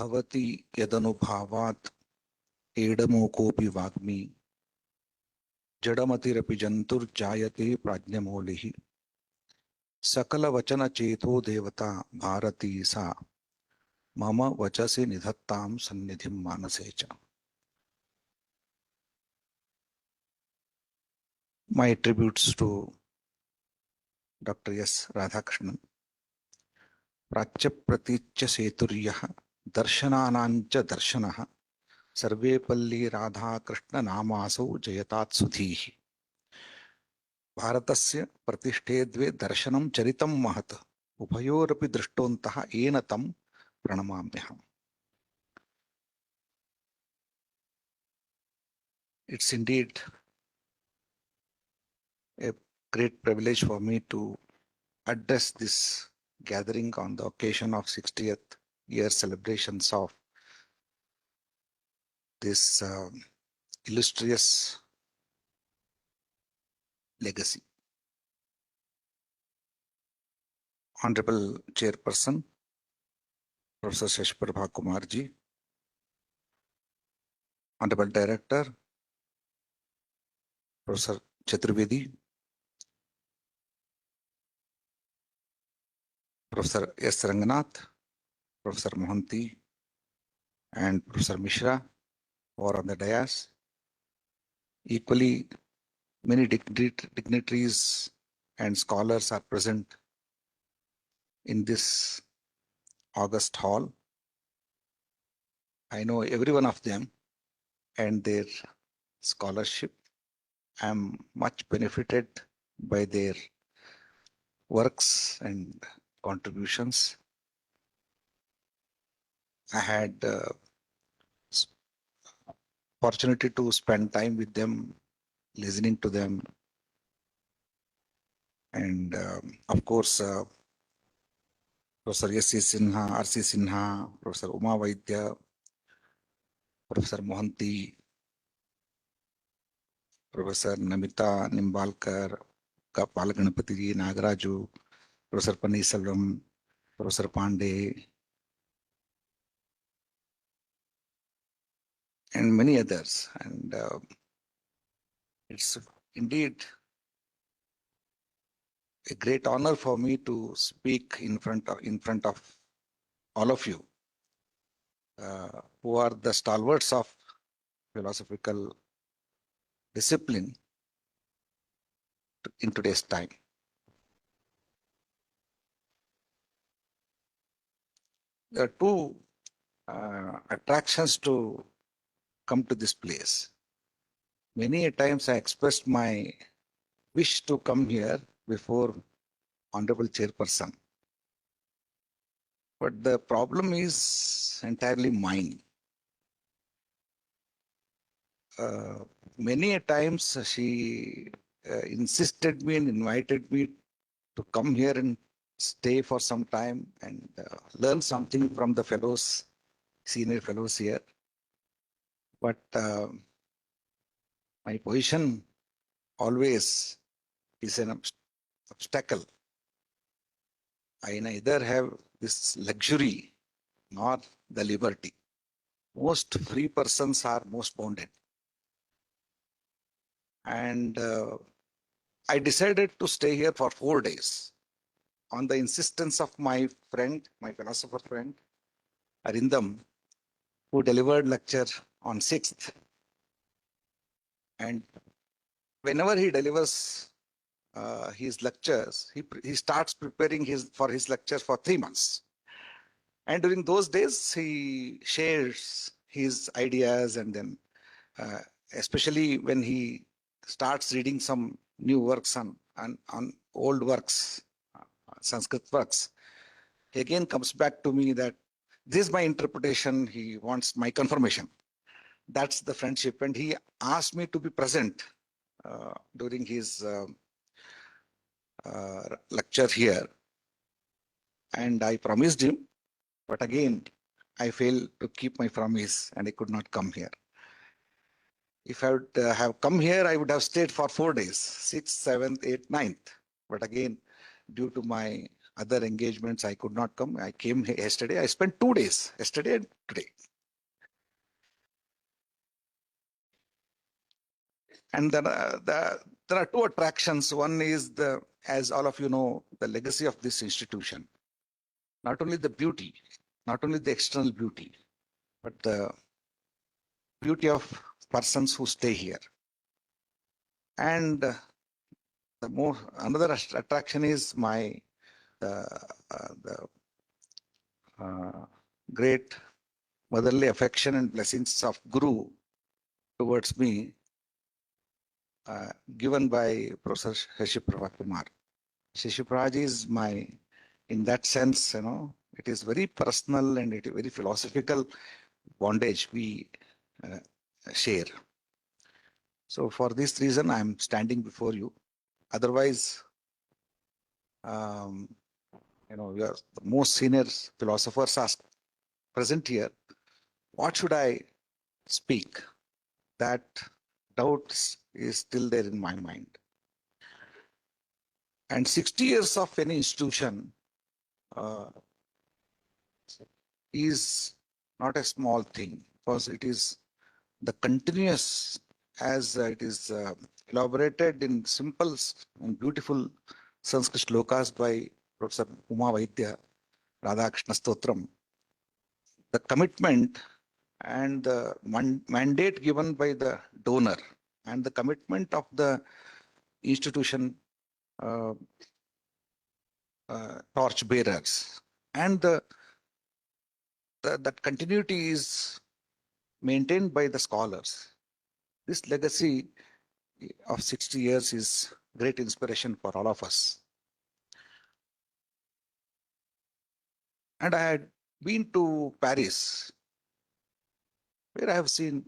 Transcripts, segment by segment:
भवति यदनुभावात् एडमोकोऽपि वाग्मी जडमतिरपि जन्तुर्जायते प्राज्ञमौलिः सकलवचनचेतो देवता भारती सा मम वचसि निधत्तां सन्निधिं मानसे च. My tributes to Dr. S. Radhakrishnan. प्राच्य प्रतीच्य सेतुर्यः दर्शनानाञ्च दर्शनः सर्वे पल्ली राधा कृष्ण नामासौ जयतात् सुधीः. भारतस्य प्रतिष्ठे द्वे दर्शनं चरितं महत् उभयोरपि दृष्टोन्तः येन तं प्रणमाम्यहम्. It's indeed a great privilege for me to address this gathering on the occasion of 60th year celebrations of this illustrious legacy. Honorable Chairperson, Professor Shashprabha Kumarji, Honorable Director, Professor Chaturvedi, Professor S. Ranganath, Professor Mohanty, and Professor Mishra, who are on the dais. Equally, many dignitaries and scholars are present in this august hall. I know every one of them and their scholarship. I am much benefited by their works and contributions. I had opportunity to spend time with them, listening to them, and of course, Professor S.C. Sinha, R.C. Sinha, Professor Uma Vaidya, Professor Mohanty, Professor Namita Nimbalkar, Palaganapati ji, Nagaraju, Professor Panniselvam, Professor Pandey, and many others. And it's indeed a great honor for me to speak in front of all of you, who are the stalwarts of philosophical discipline in today's time. There are two attractions to come to this place. Many a times I expressed my wish to come here before Honorable Chairperson. But the problem is entirely mine. Many a times she insisted me and invited me to come here and stay for some time and learn something from the fellows, senior fellows here. But my position always is an obstacle. I neither have this luxury nor the liberty. Most free persons are most bounded. And I decided to stay here for 4 days on the insistence of my friend, my philosopher friend, Arindam, who delivered lecture on 6th. And whenever he delivers his lectures, he starts preparing for his lectures for 3 months. And during those days, he shares his ideas, and then especially when he starts reading some new works on old works, Sanskrit works, he again comes back to me that this is my interpretation, he wants my confirmation. That's the friendship. And he asked me to be present during his lecture here. And I promised him, but again, I failed to keep my promise and I could not come here. If I would have come here, I would have stayed for 4 days, 6th, 7th, 8th, 9th. But again, due to my other engagements, I could not come. I came here yesterday. I spent 2 days, yesterday and today. And then there are two attractions. One is as all of you know, the legacy of this institution. Not only the beauty, not only the external beauty, but the beauty of persons who stay here. And another attraction is the great motherly affection and blessings of Guru towards me, given by Professor Shashi Kumar. Shashi is in that sense, it is very personal and it is very philosophical bondage we share. So for this reason, I'm standing before you. Otherwise, you are the most senior philosophers are present here. What should I speak? That doubt is still there in my mind. And 60 years of any institution is not a small thing, because it is the continuous, as it is elaborated in simple and beautiful Sanskrit shlokas by Professor Uma Vaidya, Radhakrishnan Stotram. The commitment and the mandate given by the donor and the commitment of the institution torch bearers, and that continuity is maintained by the scholars. This legacy of 60 years is great inspiration for all of us. And I had been to Paris, where I have seen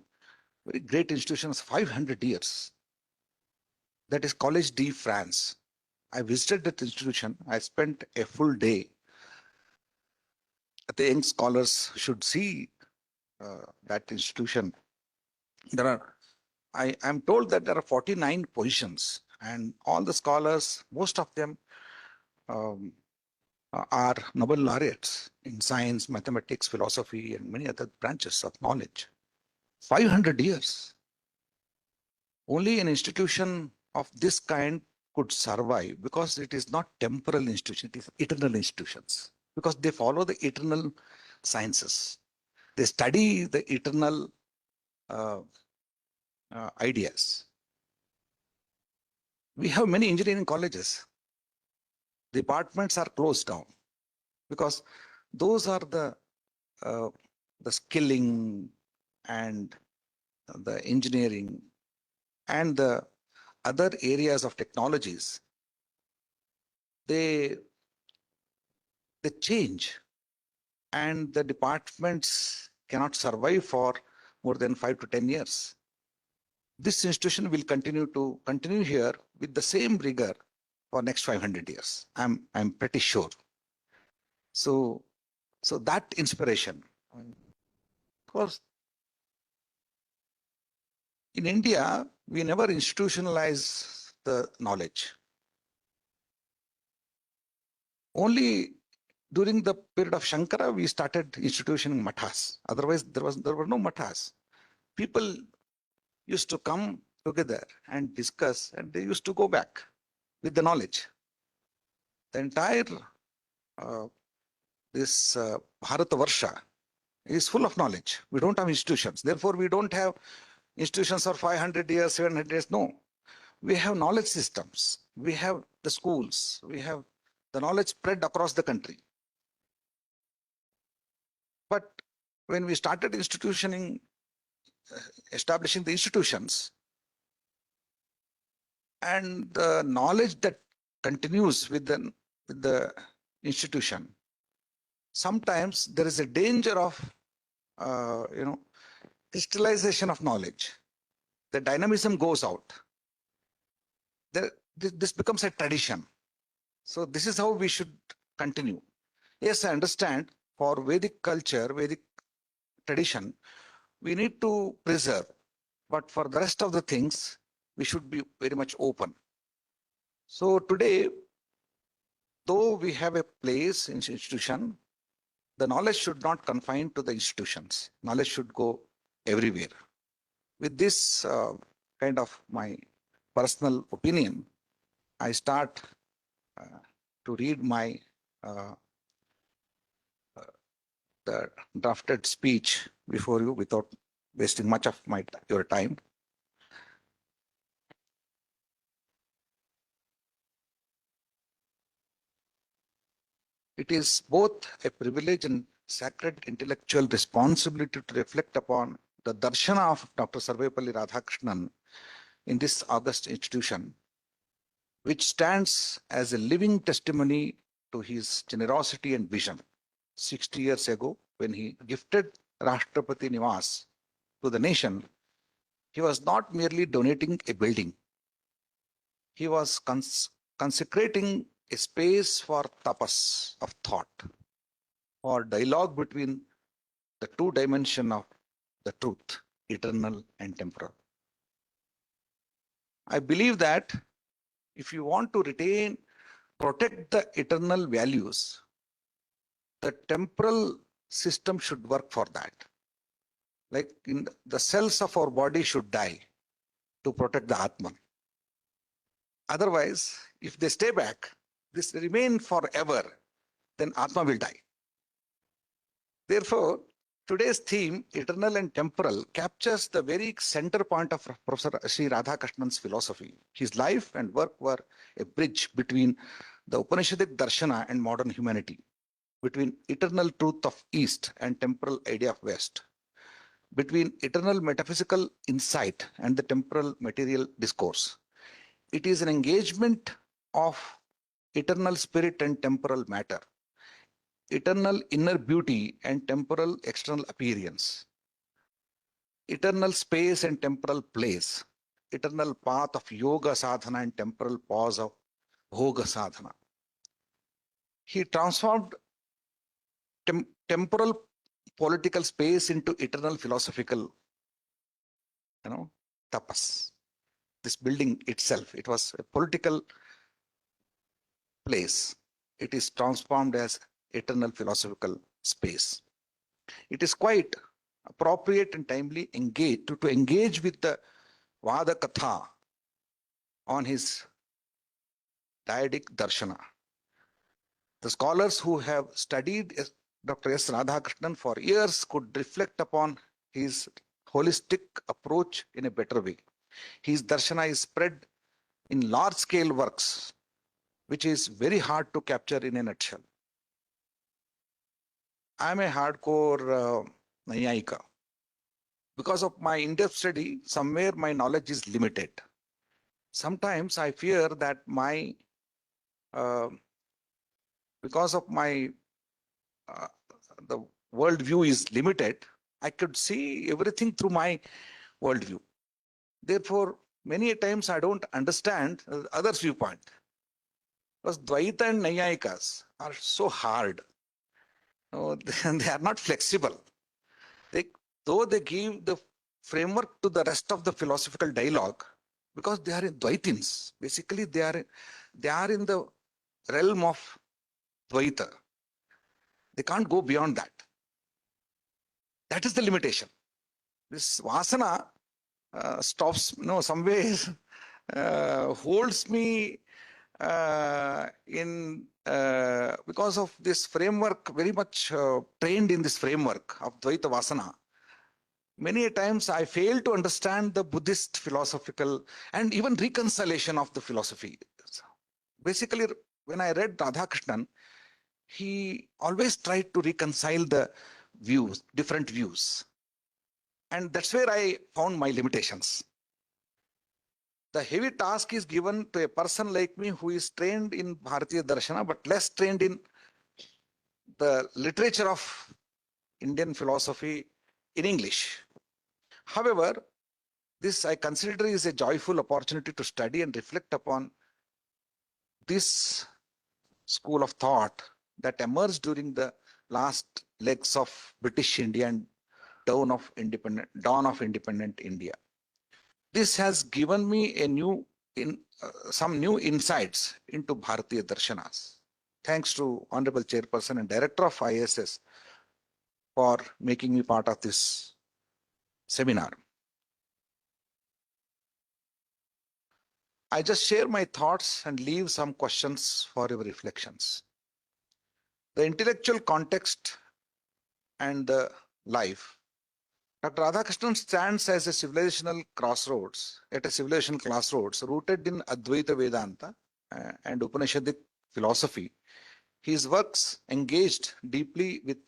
very great institutions, 500 years. That is Collège de France. I visited that institution. I spent a full day. The young scholars should see that institution. I'm told that there are 49 positions, and all the scholars, most of them are Nobel laureates in science, mathematics, philosophy, and many other branches of knowledge. 500 years. Only an institution of this kind could survive, because it is not temporal institution, it is eternal institutions, because they follow the eternal sciences. They study the eternal ideas. We have many engineering colleges. Departments are closed down because those are the skilling and the engineering and the other areas of technologies. They change, and the departments cannot survive for more than 5 to 10 years. This institution will continue here with the same rigor for next 500 years. I'm pretty sure. So that inspiration, because in India, we never institutionalize the knowledge. Only during the period of Shankara, we started institutioning mathas. Otherwise, there were no mathas. People used to come together and discuss, and they used to go back with the knowledge. The entire this Bharata Varsha is full of knowledge. We don't have institutions. Therefore, we don't have institutions for 500 years, 700 years. No, we have knowledge systems. We have the schools. We have the knowledge spread across the country. But when we started establishing the institutions, and the knowledge that continues with the institution, sometimes there is a danger of crystallization of knowledge. The dynamism goes out. This becomes a tradition. So this is how we should continue. Yes, I understand for Vedic culture, Vedic tradition, we need to preserve. But for the rest of the things, we should be very much open. So today, though we have a place in institution, the knowledge should not confine to the institutions. Knowledge should go everywhere. With this kind of my personal opinion, I start to read my the drafted speech before you without wasting much of your time. It is both a privilege and sacred intellectual responsibility to reflect upon the Darśana of Dr. Sarvepalli Radhakrishnan in this august institution, which stands as a living testimony to his generosity and vision. 60 years ago, when he gifted Rashtrapati Nivas to the nation, he was not merely donating a building. He was consecrating a space for tapas of thought, or dialogue between the two dimensions of the truth, eternal and temporal. I believe that if you want to protect the eternal values, the temporal system should work for that. Like in the cells of our body should die to protect the Atman. Otherwise, if they stay back, this remain forever, then Atma will die. Therefore, today's theme, eternal and temporal, captures the very center point of Professor Sri Radhakrishnan's philosophy. His life and work were a bridge between the Upanishadic Darshana and modern humanity, between eternal truth of East and temporal idea of West, between eternal metaphysical insight and the temporal material discourse. It is an engagement of eternal spirit and temporal matter, eternal inner beauty and temporal external appearance, eternal space and temporal place, eternal path of yoga sadhana and temporal pause of bhoga sadhana. He transformed temporal political space into eternal philosophical, tapas. This building itself, it was a political place. It is transformed as eternal philosophical space. It is quite appropriate and timely to engage with the Vada Katha on his dyadic Darshana. The scholars who have studied Dr. S. Radhakrishnan for years could reflect upon his holistic approach in a better way. His Darshana is spread in large-scale works, which is very hard to capture in a nutshell. I'm a hardcore Nayayika. Because of my in-depth study, somewhere my knowledge is limited. Sometimes I fear that because of my the worldview is limited, I could see everything through my worldview. Therefore, many times I don't understand others' viewpoint. Because Dvaita and Nayayikas are so hard. They are not flexible. Though they give the framework to the rest of the philosophical dialogue, because they are in Dvaitins. Basically, they are in the realm of Dvaita. They can't go beyond that. That is the limitation. This Vasana stops, some ways holds me because of this framework, very much trained in this framework of Dvaita Vasana. Many times I fail to understand the Buddhist philosophical and even reconciliation of the philosophy. Basically, when I read Radhakrishnan, he always tried to reconcile the views, different views. And that's where I found my limitations. The heavy task is given to a person like me who is trained in Bharatiya Darshana, but less trained in the literature of Indian philosophy in English. However, this I consider is a joyful opportunity to study and reflect upon this school of thought that emerged during the last legs of British India and dawn of independent India. This has given me some new insights into Bharatiya Darshanas. Thanks to Honorable Chairperson and Director of IIAS for making me part of this seminar. I just share my thoughts and leave some questions for your reflections. The intellectual context and the life. Dr. Radhakrishnan stands as a civilizational crossroads, at a civilization crossroads, rooted in Advaita Vedanta and Upanishadic philosophy. His works engaged deeply with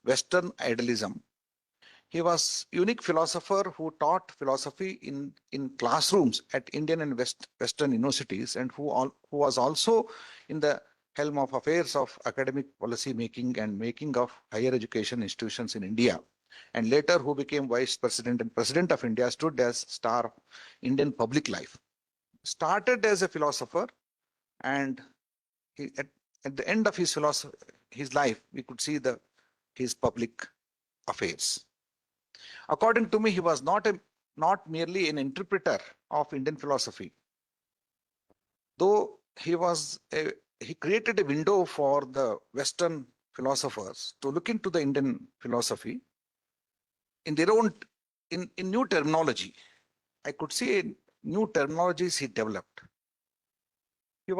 Western idealism. He was a unique philosopher who taught philosophy in classrooms at Indian and Western universities, and who was also in the helm of affairs of academic policy making and making of higher education institutions in India. And later who became Vice President and President of India, stood as star of Indian public life. Started as a philosopher, and at the end of his life, we could see his public affairs. According to me, he was not merely an interpreter of Indian philosophy, though he created a window for the Western philosophers to look into the Indian philosophy in their own in new terminology. I could see new terminologies he developed. He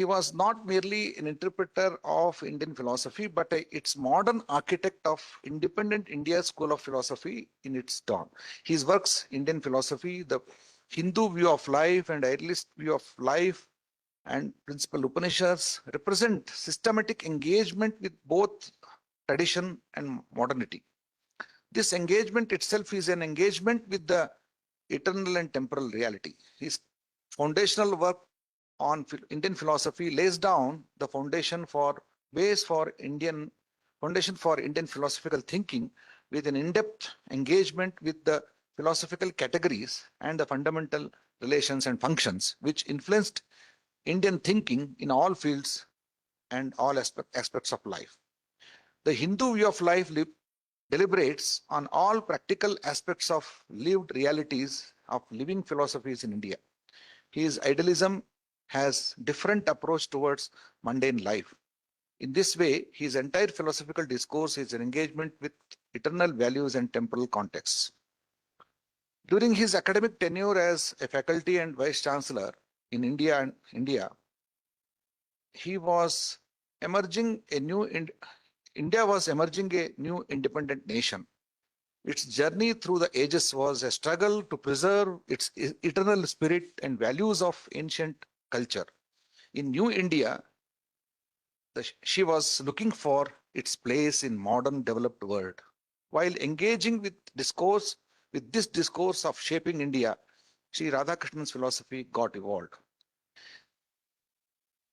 was not merely an interpreter of Indian philosophy, but its modern architect of independent India school of philosophy in its dawn. His works, Indian philosophy, the Hindu view of life and idealist view of life, and principal Upanishads represent systematic engagement with both tradition and modernity. This engagement itself is an engagement with the eternal and temporal reality. His foundational work on Indian philosophy lays down the foundation for Indian philosophical thinking, with an in-depth engagement with the philosophical categories and the fundamental relations and functions which influenced Indian thinking in all fields and all aspects of life. The Hindu view of life deliberates on all practical aspects of lived realities of living philosophies in India. His idealism has different approach towards mundane life. In this way, his entire philosophical discourse is an engagement with eternal values and temporal contexts. During his academic tenure as a faculty and vice chancellor in India, he was emerging India was emerging a new independent nation. Its journey through the ages was a struggle to preserve its eternal spirit and values of ancient culture. In New India, she was looking for its place in modern developed world. While engaging with this discourse of shaping India, Sri Radhakrishnan's philosophy got evolved.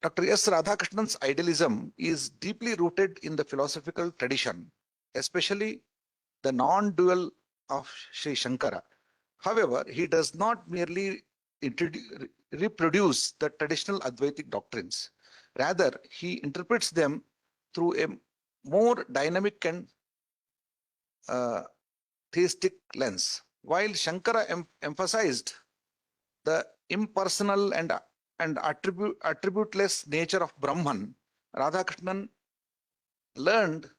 Dr. S. Radhakrishnan's idealism is deeply rooted in the philosophical tradition, especially the non-dual of Sri Shankara. However, he does not merely reproduce the traditional Advaitic doctrines. Rather, he interprets them through a more dynamic and theistic lens. While Shankara emphasized the impersonal and attributeless nature of Brahman, Radhakrishnan leaned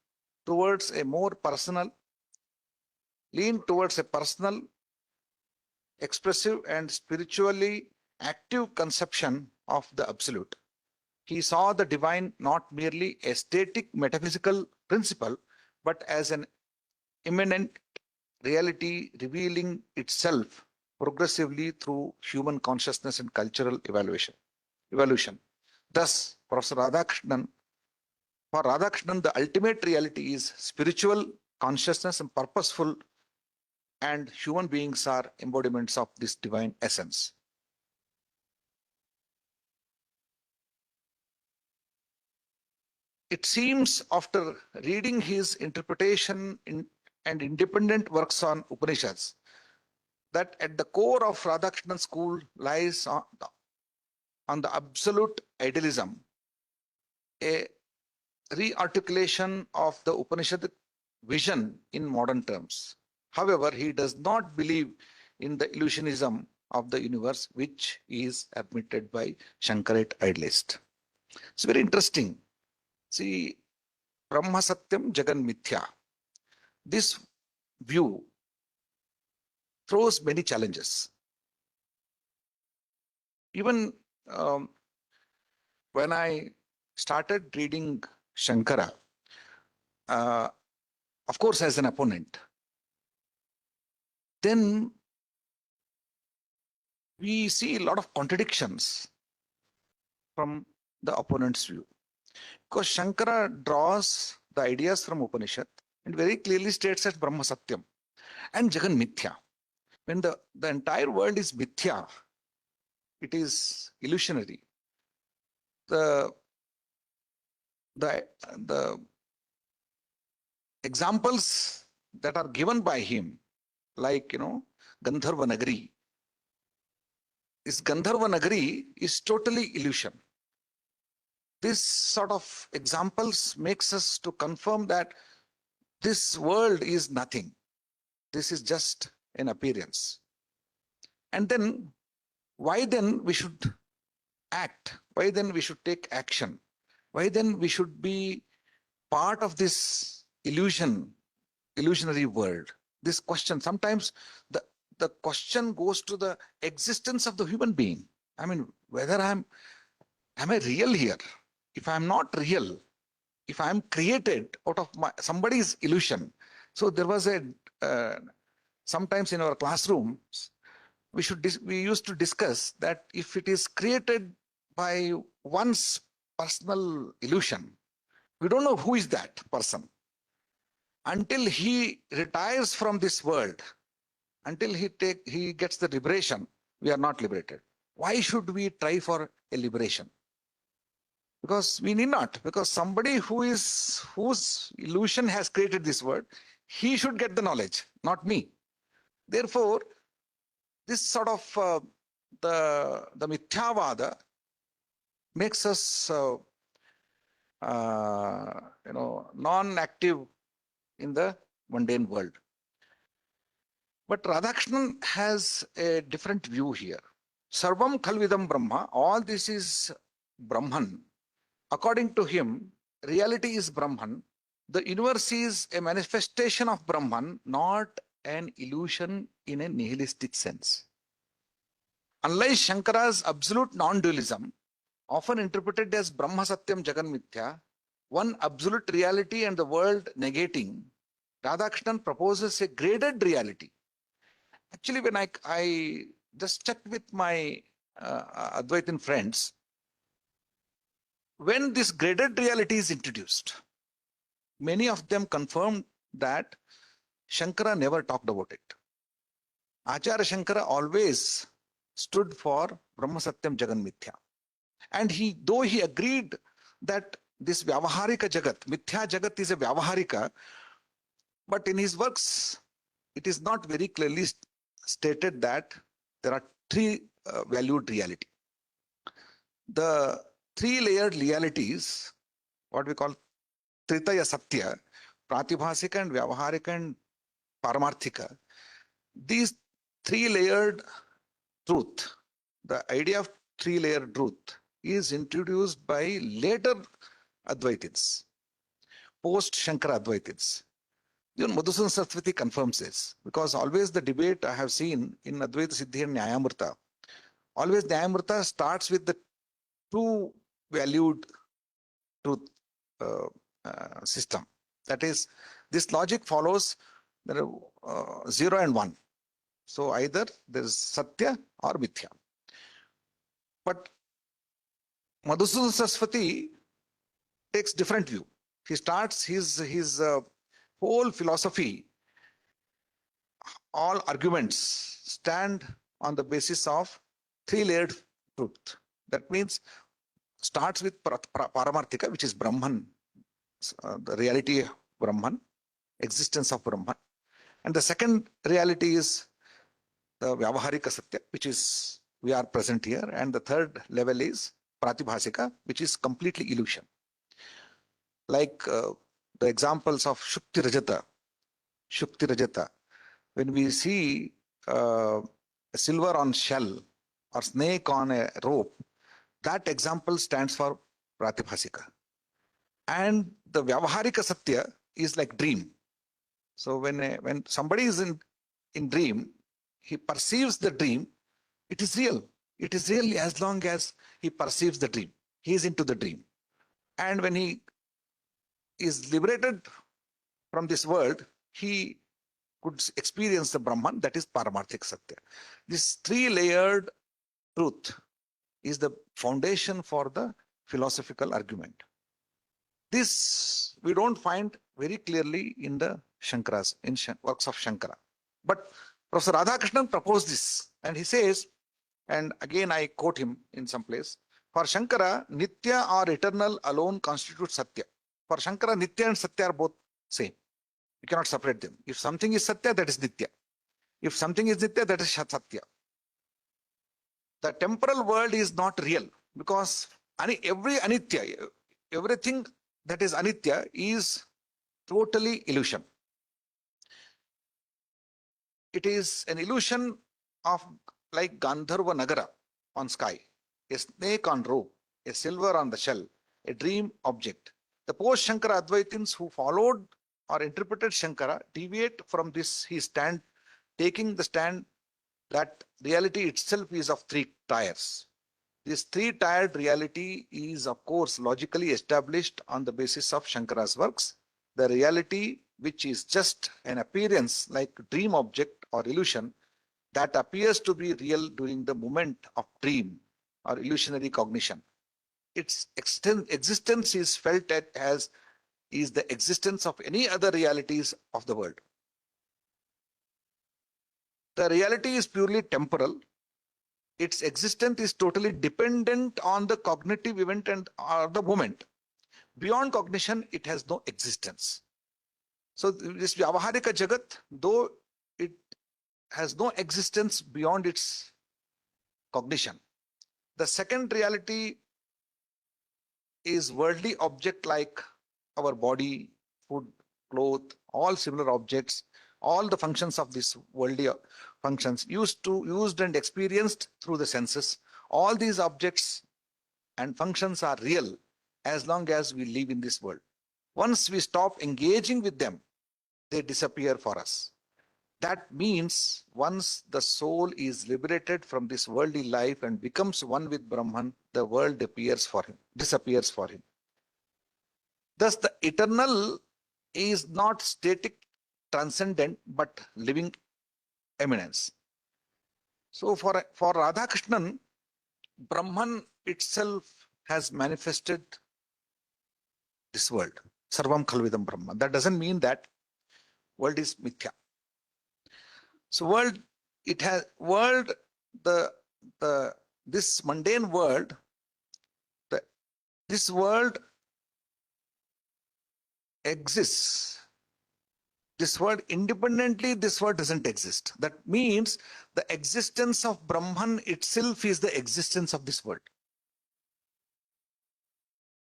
towards a personal, expressive, and spiritually active conception of the absolute. He saw the divine not merely a static metaphysical principle, but as an immanent reality revealing itself progressively through human consciousness and cultural evolution. Thus, for Radhakrishnan, the ultimate reality is spiritual consciousness and purposeful, and human beings are embodiments of this divine essence. It seems after reading his interpretation and independent works on Upanishads, that at the core of Radhakrishnan school lies on the absolute idealism, a re-articulation of the Upanishad vision in modern terms. However, he does not believe in the illusionism of the universe, which is admitted by Shankarite idealist. It's very interesting. See, Brahma Satyam Jagan Mithya. This view throws many challenges. Even when I started reading Shankara, uh, of course, as an opponent, then we see a lot of contradictions from the opponent's view. Because Shankara draws the ideas from Upanishad and very clearly states that Brahma Satyam and Jagan Mithya. When the entire world is Mithya, it is illusionary. The, the examples that are given by him, like, Gandharva Nagari, this Gandharva Nagari is totally illusion. This sort of examples makes us to confirm that this world is nothing. This is just an appearance. And then, why then we should act? Why then we should take action? Why then we should be part of this illusionary world? This question, sometimes the question goes to the existence of the human being. I mean, whether am I real here? If I'm not real, if I'm created out of somebody's illusion. So there was sometimes in our classrooms, we used to discuss that if it is created by one's personal illusion, we don't know who is that person. Until he retires from this world, until he gets the liberation, we are not liberated. Why should we try for a liberation? Because we need not. Because somebody whose illusion has created this world, he should get the knowledge, not me. Therefore, this sort of the Mithyavada makes us non-active in the mundane world. But Radhakrishnan has a different view here. Sarvam Khalvidam Brahma, all this is Brahman. According to him, reality is Brahman. The universe is a manifestation of Brahman, not an illusion in a nihilistic sense. Unlike Shankara's absolute non-dualism, often interpreted as Brahma Satyam Jagan Mithya, one absolute reality and the world negating, Radhakrishnan proposes a graded reality. Actually, when I just checked with my Advaitin friends, when this graded reality is introduced, many of them confirmed that Shankara never talked about it. Acharya Shankara always stood for Brahma Satyam Jagan Mithya. And though he agreed that this Vyavaharika Jagat, Mithya Jagat is a Vyavaharika, but in his works, it is not very clearly stated that there are three valued reality. The three-layered realities, what we call Tritaya Satya, Pratibhasika and Vyavaharika and Paramarthika, these three-layered truth, the idea of three-layered truth is introduced by later Advaitins, post-Shankara Advaitins. Even Madhusudan Saraswati confirms this, because always the debate I have seen in Advaita Siddhi and Nyayamrita, always Nyayamrita starts with the two valued truth system. That is, this logic follows there are 0 and 1. So either there is Satya or Mithya. But Madhusudan Saraswati takes different view. He starts his whole philosophy, all arguments stand on the basis of three-layered truth. That means starts with Paramarthika, which is Brahman, the reality of Brahman, existence of Brahman. And the second reality is the Vyavaharika Satya, which is we are present here. And the third level is Pratibhasika, which is completely illusion. Like the examples of Shukti Rajata, when we see a silver on shell or snake on a rope, that example stands for Pratibhasika. And the Vyavaharika Satya is like dream. So when somebody is in dream, he perceives the dream, it is real. It is real as long as he perceives the dream. He is into the dream. And when he is liberated from this world, he could experience the Brahman, that is Paramarthik Satya. This three-layered truth is the foundation for the philosophical argument. This we don't find very clearly in the Shankaras, in works of Shankara. But Professor Radhakrishnan proposed this, and he says, and again I quote him in some place, for Shankara, Nitya or eternal alone constitutes Satya. For Shankara, Nitya and Satya are both same. You cannot separate them. If something is Satya, that is Nitya. If something is Nitya, that is Satya. The temporal world is not real because every Anitya, everything that is Anitya is totally illusion. It is an illusion of like Gandharva Nagara on sky, a snake on rope, a silver on the shell, a dream object. The post-Shankara Advaitins who followed or interpreted Shankara deviate from this. He taking the stand that reality itself is of three tiers. This three-tiered reality is, of course, logically established on the basis of Shankara's works. The reality, which is just an appearance like dream object or illusion, that appears to be real during the moment of dream or illusionary cognition. Its existence is felt as is the existence of any other realities of the world. The reality is purely temporal. Its existence is totally dependent on the cognitive event and or the moment. Beyond cognition, it has no existence. So this Vyavaharika Jagat, though it has no existence beyond its cognition. The second reality is worldly object like our body, food, cloth, all similar objects, all the functions of this worldly functions used and experienced through the senses. All these objects and functions are real as long as we live in this world. Once we stop engaging with them, they disappear for us. That means once the soul is liberated from this worldly life and becomes one with Brahman, the world disappears for him. Thus, the eternal is not static, transcendent, but living eminence. So for Radhakrishnan, Brahman itself has manifested this world. Sarvam Khalvidam Brahma. That doesn't mean that world is mithya. So this mundane world, this world exists. This world independently, this world doesn't exist. That means the existence of Brahman itself is the existence of this world.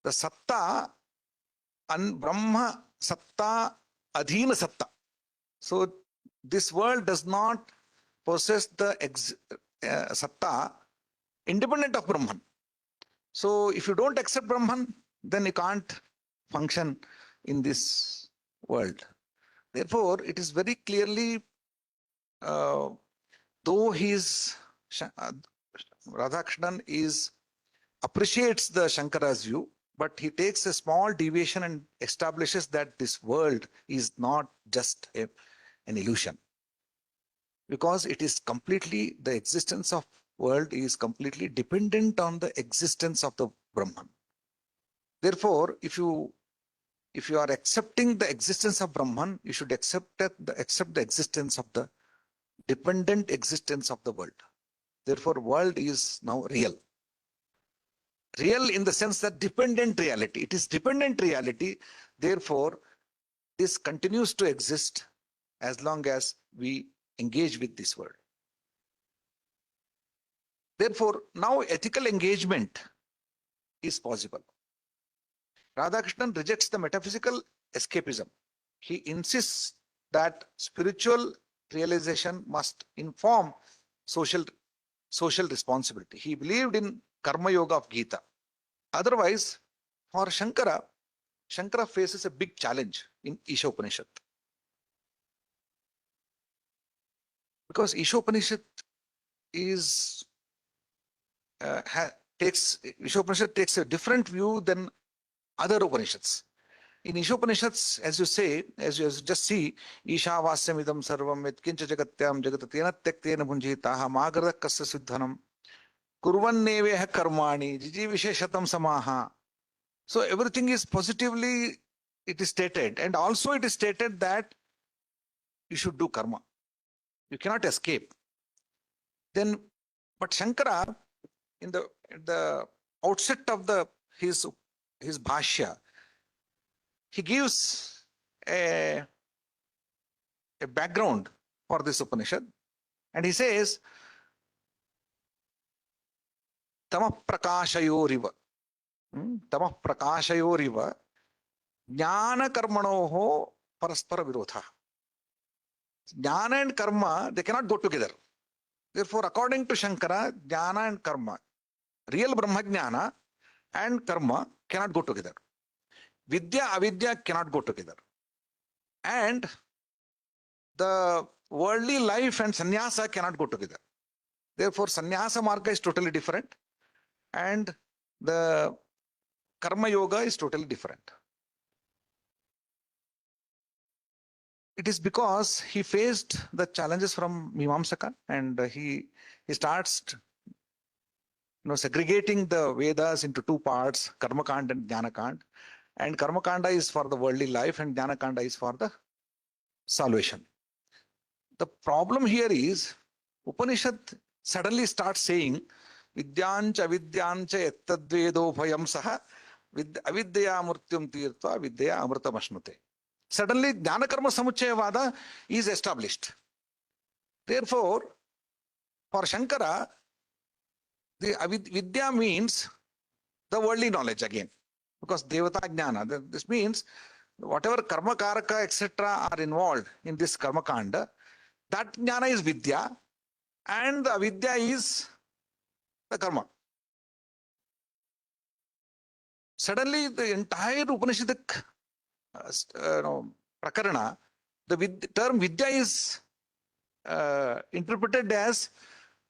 The Satta and Brahma Satta Adhina Satta. So this world does not possess the Satta independent of Brahman. So if you don't accept Brahman, then you can't function in this world. Therefore, it is very clearly, though Radhakrishnan appreciates the Shankara's view, but he takes a small deviation and establishes that this world is not just an illusion. Because it is completely, the existence of world is completely dependent on the existence of the Brahman. Therefore, if you are accepting the existence of Brahman, you should accept the existence of the dependent existence of the world. Therefore, world is now real. Real in the sense that dependent reality. It is dependent reality. Therefore, this continues to exist as long as we engage with this world. Therefore, now ethical engagement is possible. Radhakrishnan rejects the metaphysical escapism. He insists that spiritual realization must inform social responsibility. He believed in Karma Yoga of Gita. Otherwise, for Shankara faces a big challenge in Isha Upanishad. Because Isha Upanishad is Isha Upanishad takes a different view than other Upanishads. In Isha Upanishads, as you just see, Isha Vasyam idam sarvam et kincha jagatyam jagatatena tektena bhunjitaha magarada kasya siddhanam kurvanneveha karmani jiji visheshatam samaha. So everything is positively, it is stated, and also it is stated that you should do karma. You cannot escape. Then, but Shankara, in the outset of his bhashya, he gives a background for this Upanishad, and he says, Tamah prakashayoriva, Tamah prakashayoriva, jnana karmanoho paraspara virodha. Jnana and karma, they cannot go together. Therefore, according to Shankara, jnana and karma, real Brahma jnana and karma cannot go together. Vidya, avidya cannot go together. And the worldly life and sannyasa cannot go together. Therefore, sannyasa marga is totally different and the karma yoga is totally different. It is because he faced the challenges from Mimamsaka, and he starts segregating the Vedas into two parts, Karma Kanda and Jnana Kanda. And Karma Kanda is for the worldly life and Jnana Kanda is for the salvation. The problem here is Upanishad suddenly starts saying Vidyancha Vidyancha ettadvedo bhayam saha avidya murtyam tirtva vidya amritam ashnute. Suddenly Jnana Karma Samuchayavada is established. Therefore, for Shankara, the Vidya means the worldly knowledge again. Because Devata Jnana, this means whatever Karma Karaka, etc. are involved in this Karma Kanda, that Jnana is Vidya and the Avidya is the Karma. Suddenly the entire Upanishadic Prakarana, the term Vidya is interpreted as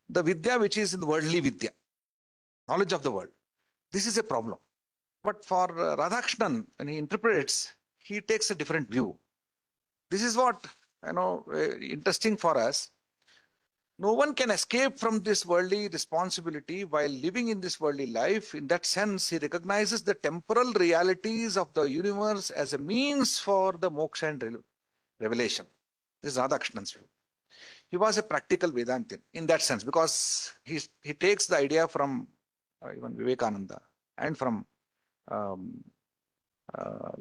the Vidya which is in the worldly Vidya, knowledge of the world. This is a problem. But for Radhakrishnan, when he interprets, he takes a different view. This is what, interesting for us. No one can escape from this worldly responsibility while living in this worldly life. In that sense, he recognizes the temporal realities of the universe as a means for the moksha and revelation. This is Radhakrishnan's view. He was a practical Vedantin in that sense, because he takes the idea from even Vivekananda and from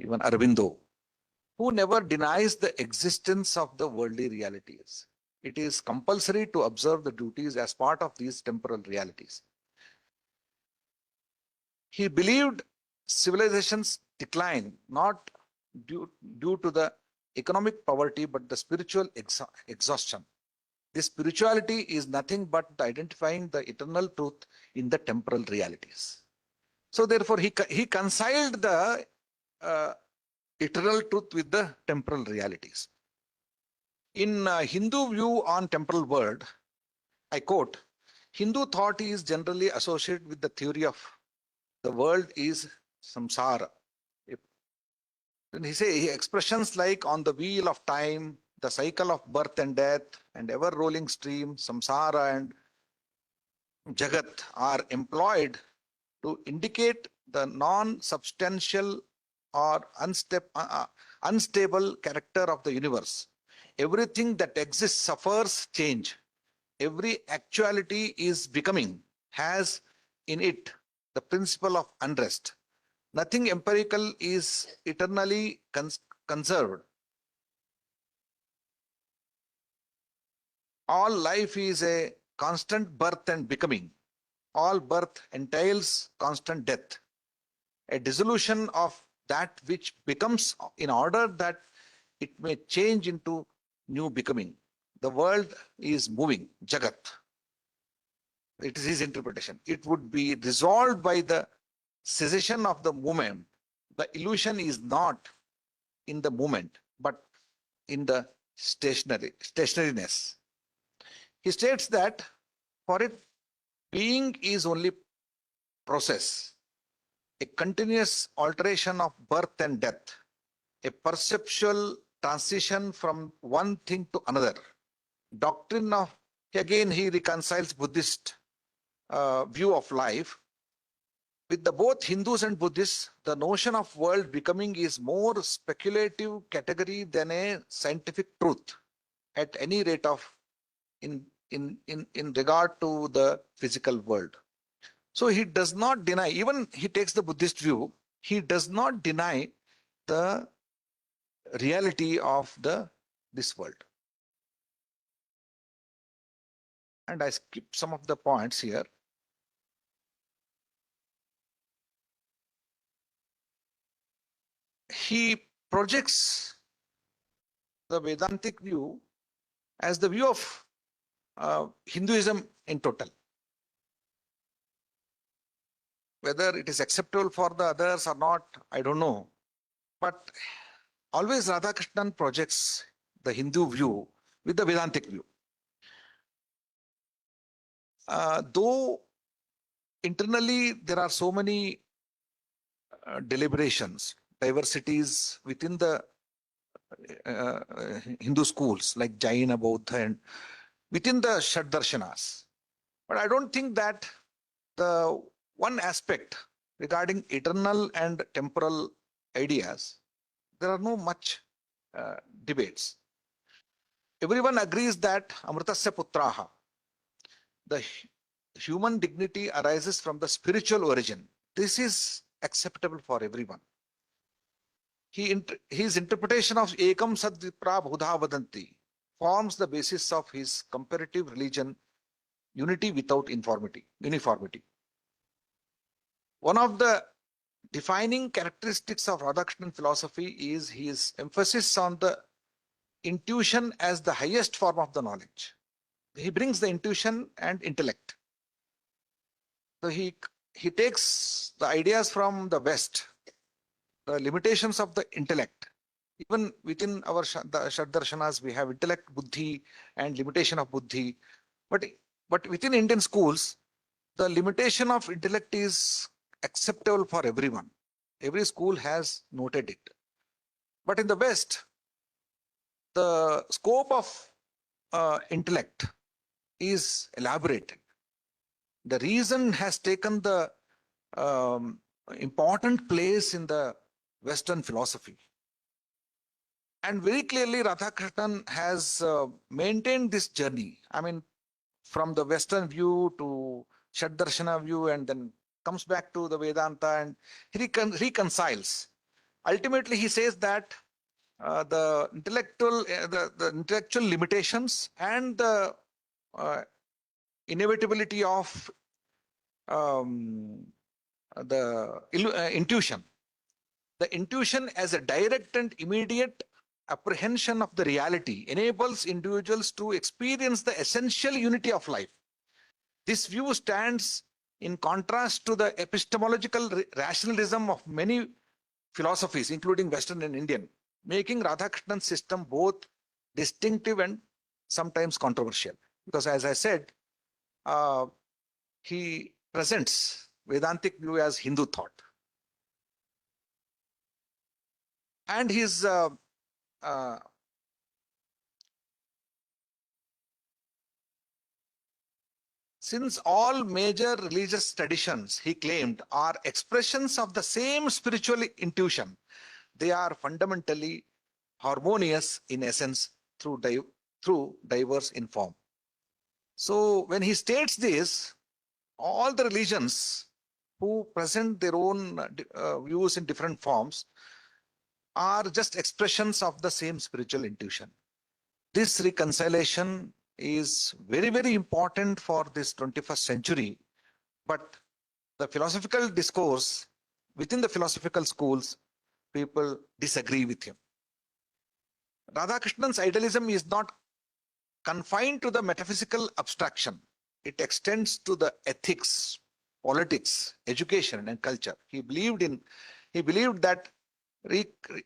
even Aurobindo, who never denies the existence of the worldly realities. It is compulsory to observe the duties as part of these temporal realities. He believed civilization's decline not due to the economic poverty, but the spiritual exhaustion. This spirituality is nothing but identifying the eternal truth in the temporal realities. So therefore, he reconciled the eternal truth with the temporal realities. In Hindu view on temporal world, I quote, Hindu thought is generally associated with the theory of the world is samsara. Then he expressions like on the wheel of time, the cycle of birth and death, and ever rolling stream, samsara and jagat are employed to indicate the non-substantial or unstable character of the universe. Everything that exists suffers change. Every actuality is becoming, has in it the principle of unrest. Nothing empirical is eternally conserved. all life is a constant birth and becoming. All birth entails constant death, a dissolution of that which becomes in order that it may change into new becoming. The world is moving, Jagat. It is his interpretation. It would be resolved by the cessation of the movement. The illusion is not in the movement, but in the stationariness. He states that for it, being is only process, a continuous alteration of birth and death, a perceptual transition from one thing to another. Doctrine of, again, he reconciles Buddhist view of life. With the both Hindus and Buddhists, the notion of world becoming is more speculative category than a scientific truth at any rate of in regard to the physical world. So he does not deny, even he takes the Buddhist view, he does not deny the reality of this world. And I skip some of the points here. He projects the Vedantic view as the view of Hinduism in total. Whether it is acceptable for the others or not, I don't know. But always Radhakrishnan projects the Hindu view with the Vedantic view. Though internally there are so many deliberations, diversities within the Hindu schools like Jaina, Bauddha, and within the Darshanas. But I don't think that the one aspect regarding eternal and temporal ideas, there are no much debates. Everyone agrees that Amritasya Putraha, the human dignity arises from the spiritual origin. This is acceptable for everyone. His interpretation of Ekam Sadvipra Bhudha Vadanti forms the basis of his comparative religion, unity without uniformity. One of the defining characteristics of Radhakrishnan philosophy is his emphasis on the intuition as the highest form of the knowledge. He brings the intuition and intellect. So he takes the ideas from the West, the limitations of the intellect. Even within our Darshanas, we have intellect, buddhi, and limitation of buddhi. But within Indian schools, the limitation of intellect is acceptable for everyone. Every school has noted it. But in the West, the scope of intellect is elaborated. The reason has taken the important place in the Western philosophy. And very clearly, Radhakrishnan has maintained this journey. I mean, from the Western view to Darshana view, and then comes back to the Vedanta, and he reconciles. Ultimately, he says that the intellectual limitations and the inevitability of the intuition. The intuition as a direct and immediate apprehension of the reality enables individuals to experience the essential unity of life. This view stands in contrast to the epistemological rationalism of many philosophies, including Western and Indian, making Radhakrishnan's system both distinctive and sometimes controversial. Because as I said, he presents Vedantic view as Hindu thought. And his since all major religious traditions, he claimed, are expressions of the same spiritual intuition, they are fundamentally harmonious in essence through diverse in form. So when he states this, all the religions who present their own views in different forms are just expressions of the same spiritual intuition. This reconciliation is very, very important for this 21st century. But the philosophical discourse within the philosophical schools, people disagree with him. Radhakrishnan's idealism is not confined to the metaphysical abstraction. It extends to the ethics, politics, education, and culture. He believed that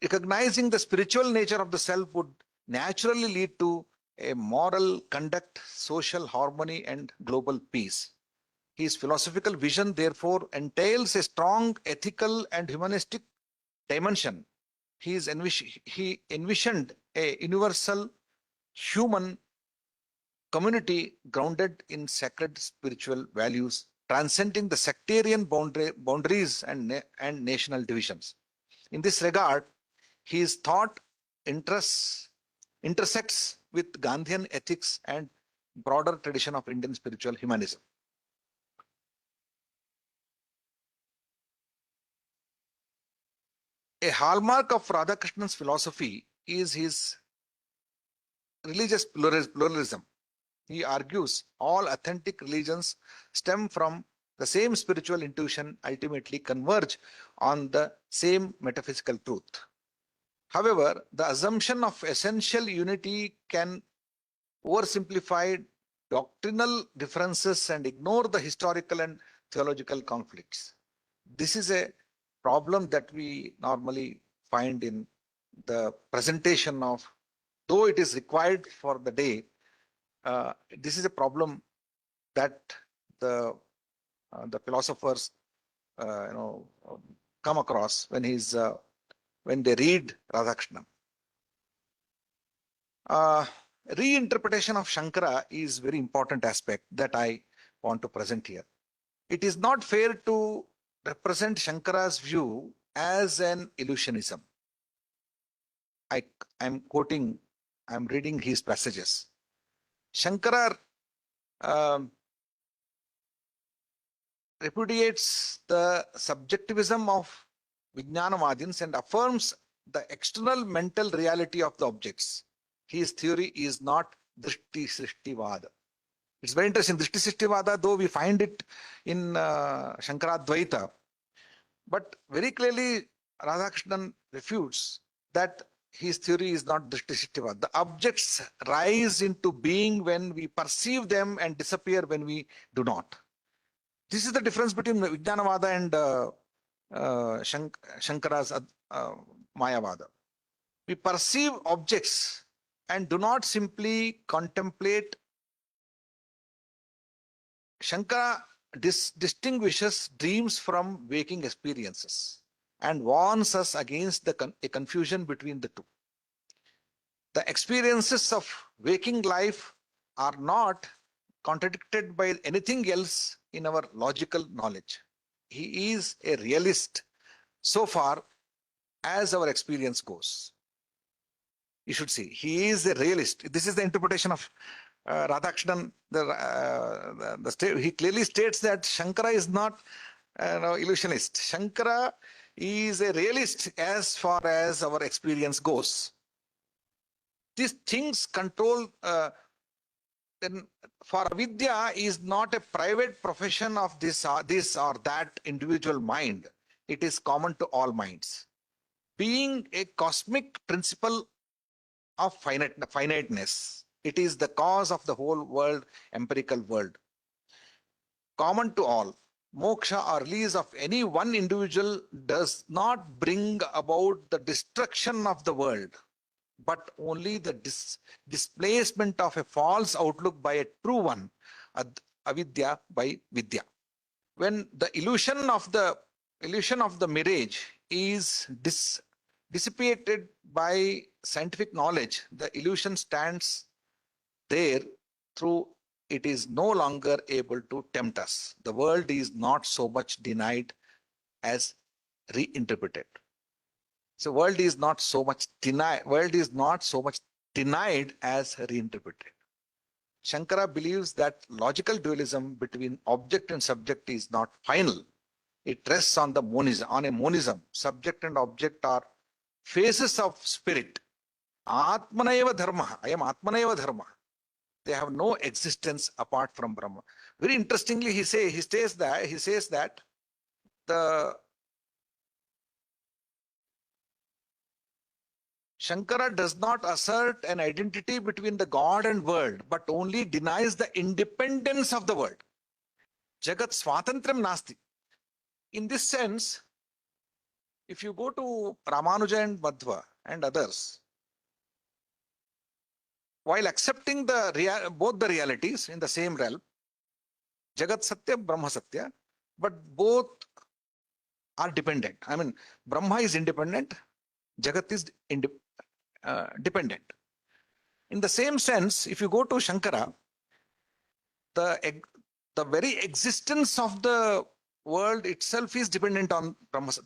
recognizing the spiritual nature of the self would naturally lead to a moral conduct, social harmony, and global peace. His philosophical vision, therefore, entails a strong ethical and humanistic dimension. He envisioned a universal human community grounded in sacred spiritual values, transcending the sectarian boundaries and national divisions. In this regard, his thought intersects with Gandhian ethics and broader tradition of Indian spiritual humanism. A hallmark of Radhakrishnan's philosophy is his religious pluralism. He argues all authentic religions stem from the same spiritual intuition, ultimately converge on the same metaphysical truth. However, the assumption of essential unity can oversimplify doctrinal differences and ignore the historical and theological conflicts. This is a problem that we normally find in the presentation of, though it is required for the day, this is a problem that the philosophers come across when they read Radhakrishnan. Reinterpretation of Shankara is very important aspect that I want to present here. It is not fair to represent Shankara's view as an illusionism. I'm reading his passages. Shankara repudiates the subjectivism of Vijnanamadins and affirms the external mental reality of the objects. His theory is not Drishti Srishtivada. It's very interesting. Drishti Srishtivada, though we find it in Shankaradvaita, but very clearly Radhakrishnan refutes that his theory is not Drishti Srishtivada. The objects rise into being when we perceive them and disappear when we do not. This is the difference between Vijnanavada and Shankara's Mayavada. We perceive objects and do not simply contemplate. Shankara distinguishes dreams from waking experiences and warns us against a confusion between the two. The experiences of waking life are not contradicted by anything else in our logical knowledge. He is a realist so far as our experience goes. You should see, he is a realist. This is the interpretation of Radhakrishnan. He clearly states that Shankara is not illusionist. Shankara is a realist as far as our experience goes. These things control, then for avidya is not a private profession of this or that individual mind. It is common to all minds. Being a cosmic principle of finiteness, it is the cause of the whole world, empirical world. Common to all, moksha or release of any one individual does not bring about the destruction of the world, but only the displacement of a false outlook by a true one, avidya by vidya. When the illusion of the mirage is dissipated by scientific knowledge, the illusion stands there through it is no longer able to tempt us. The world is not so much denied as reinterpreted. So world is not so much denied as reinterpreted. Shankara believes that logical dualism between object and subject is not final. It rests on a monism. Subject and object are phases of spirit. Atmanaiva dharma. I am Atmanaiva dharma. They have no existence apart from Brahma. Very interestingly, he says that the Shankara does not assert an identity between the God and world, but only denies the independence of the world. Jagat Swatantram Nasti. In this sense, if you go to Ramanuja and Madhva and others, while accepting both the realities in the same realm, Jagat Satya, Brahma Satya, but both are dependent. I mean, Brahma is independent, Jagat is dependent. In the same sense, if you go to Shankara, the very existence of the world itself is dependent on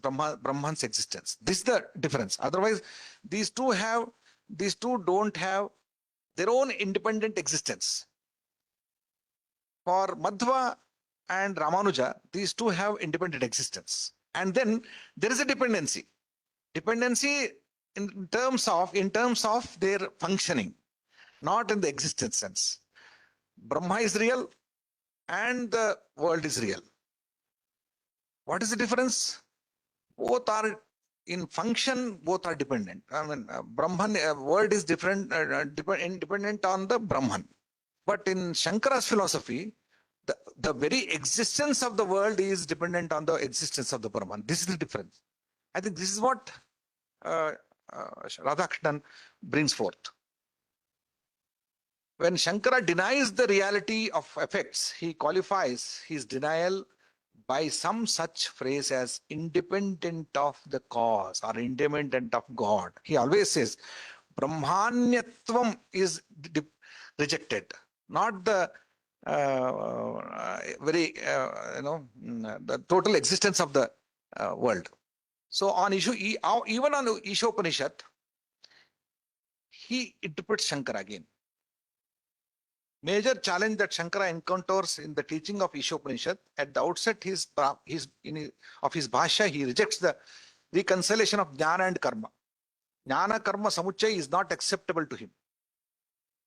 Brahman's existence. This is the difference. Otherwise, these two don't have their own independent existence. For Madhva and Ramanuja, these two have independent existence. And then there is a dependency. Dependency in terms of their functioning, not in the existence sense. Brahma is real and the world is real. What is the difference? Both are in function, both are dependent. I mean, Brahman, world is different, independent on the Brahman. But in Shankara's philosophy, the very existence of the world is dependent on the existence of the Brahman. This is the difference. I think this is what Radhakrishnan brings forth. When Shankara denies the reality of effects, he qualifies his denial by some such phrase as independent of the cause or independent of God. He always says Brahmanyatvam is rejected, not the the total existence of the world. So on even on Ishopanishad, he interprets Shankara again. Major challenge that Shankara encounters in the teaching of Ishopanishad, at the outset of his Bhashya, he rejects the reconciliation of Jnana and Karma. Jnana Karma Samuchaya is not acceptable to him.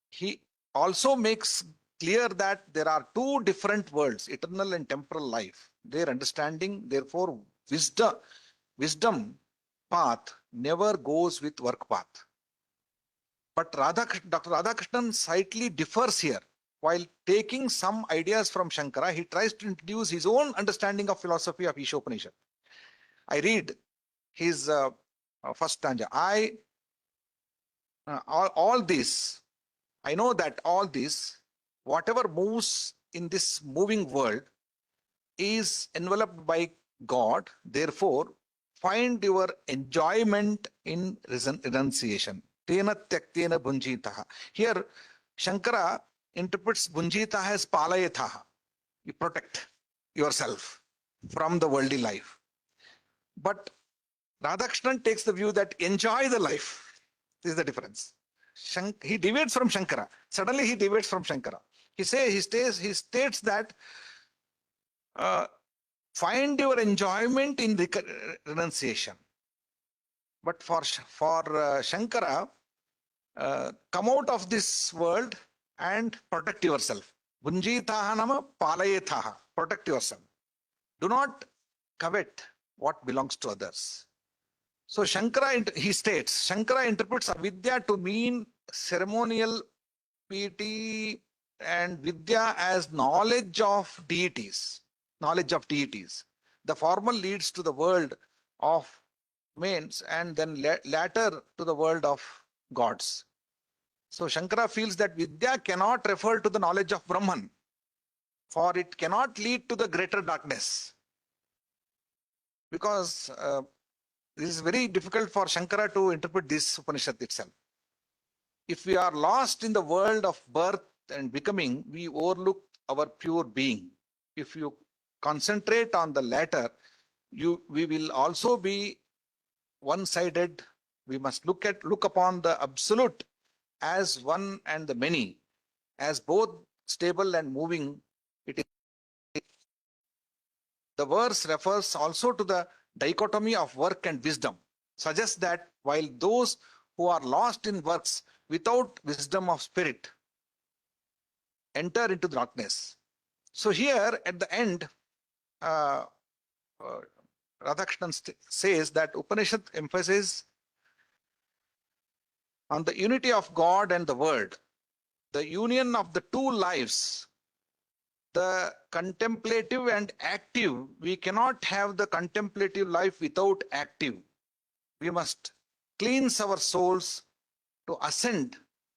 He also makes clear that there are two different worlds, eternal and temporal life. Their understanding, therefore, wisdom path never goes with work path. But Dr. Radhakrishnan slightly differs here. While taking some ideas from Shankara, he tries to introduce his own understanding of philosophy of Ishopanishad. I read his first stanza. All this, I know that all this, whatever moves in this moving world, is enveloped by God. Therefore, find your enjoyment in renunciation. Tena tyaktena bhunjitaha. Here, Shankara interprets bhunjitaha as palayataha. You protect yourself from the worldly life. But Radhakrishnan takes the view that enjoy the life. This is the difference. He deviates from Shankara. Suddenly he deviates from Shankara. He states that find your enjoyment in renunciation. But for Shankara, come out of this world and protect yourself. Bhunjitaha nama palayetaha. Protect yourself. Do not covet what belongs to others. So Shankara, he states, Shankara interprets avidya to mean ceremonial piety and vidya as knowledge of deities. Knowledge of deities. The former leads to the world of mains and then latter to the world of gods. So Shankara feels that vidya cannot refer to the knowledge of Brahman, for it cannot lead to the greater darkness. Because this is very difficult for Shankara to interpret this Upanishad itself. If we are lost in the world of birth and becoming, we overlook our pure being. If you concentrate on the latter, we will also be one-sided. We must look upon the absolute as one and the many, as both stable and moving. The verse refers also to the dichotomy of work and wisdom, suggests that while those who are lost in works without wisdom of spirit enter into darkness. So here at the end, uh, uh, Radhakrishnan says that Upanishad emphasizes on the unity of God and the world, the union of the two lives, the contemplative and active. We cannot have the contemplative life without active. We must cleanse our souls to ascend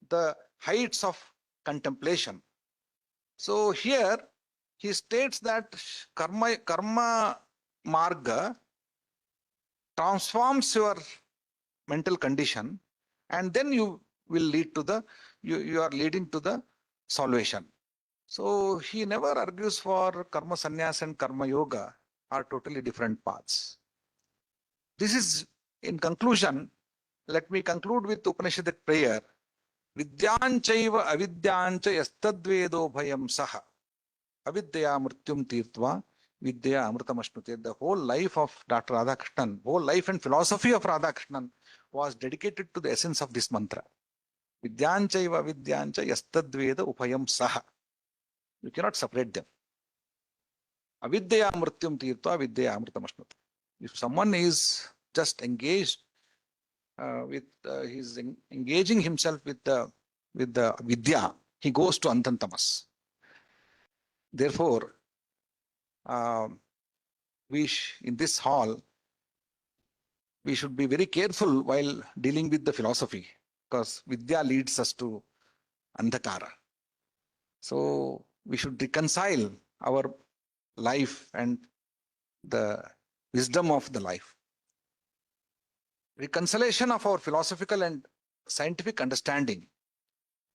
the heights of contemplation. So here he states that karma marga transforms your mental condition, and then you will lead to the you are leading to the salvation. So he never argues for karma sannyas and karma yoga are totally different paths. This is, in conclusion, let me conclude with Upanishadic prayer. Vidyanchaiva avidyancha yastadvedo bhayam saha. Avidya mrityum tirtva vidya amritamashnute. The whole life of Dr. Radhakrishnan, whole life and philosophy of Radhakrishnan was dedicated to the essence of this mantra. Vidyanchaiva avidyancha yastadveda upayam saha. You cannot separate them. Avidya mrityum tirtva vidya amritamashnute. If someone is just engaged he's engaging himself with the vidya, he goes to antantamas. Therefore, in this hall, we should be very careful while dealing with the philosophy, because vidya leads us to andhakara. So we should reconcile our life and the wisdom of the life. Reconciliation of our philosophical and scientific understanding.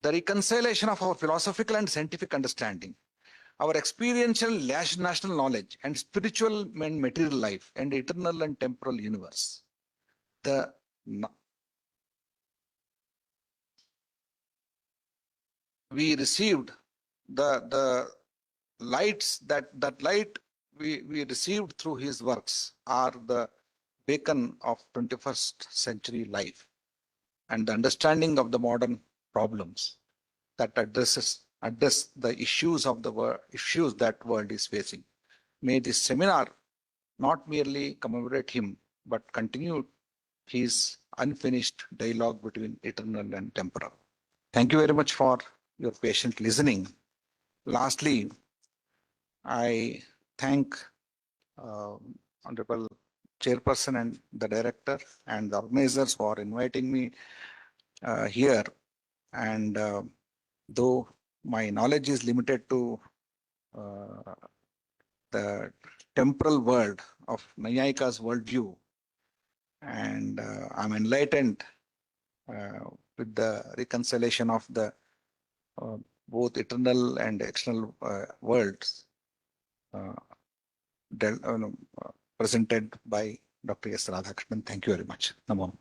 The reconciliation of our philosophical and scientific understanding, our experiential national knowledge and spiritual and material life and eternal and temporal universe. We received the lights that light we received through his works are the beacon of 21st century life and the understanding of the modern problems that address the issues of the world, issues that world is facing. May this seminar not merely commemorate him, but continue his unfinished dialogue between eternal and temporal. Thank you very much for your patient listening. Lastly, I thank Honorable Chairperson and the Director and the organizers for inviting me here. And though my knowledge is limited to the temporal world of Nayayika's worldview, and I'm enlightened with the reconciliation of the both eternal and external worlds presented by Dr. S. Radhakrishnan. Thank you very much. Namo.